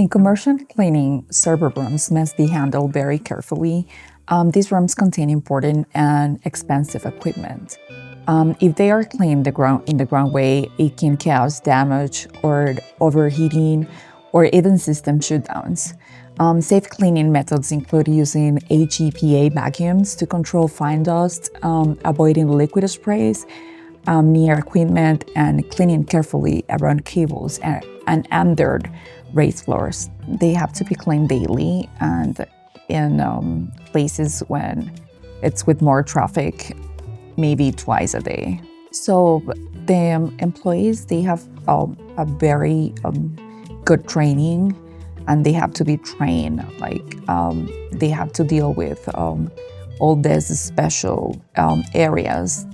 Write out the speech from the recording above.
In commercial cleaning, server rooms must be handled very carefully. These rooms contain important and expensive equipment. If they are cleaned in the wrong way, it can cause damage or overheating or even system shutdowns. Safe cleaning methods include using HEPA vacuums to control fine dust, avoiding liquid sprays near equipment, and cleaning carefully around cables and under raised floors. They have to be cleaned daily and in places when it's with more traffic, maybe twice a day. So the employees, they have a very good training, and they have to be trained. They have to deal with all these special areas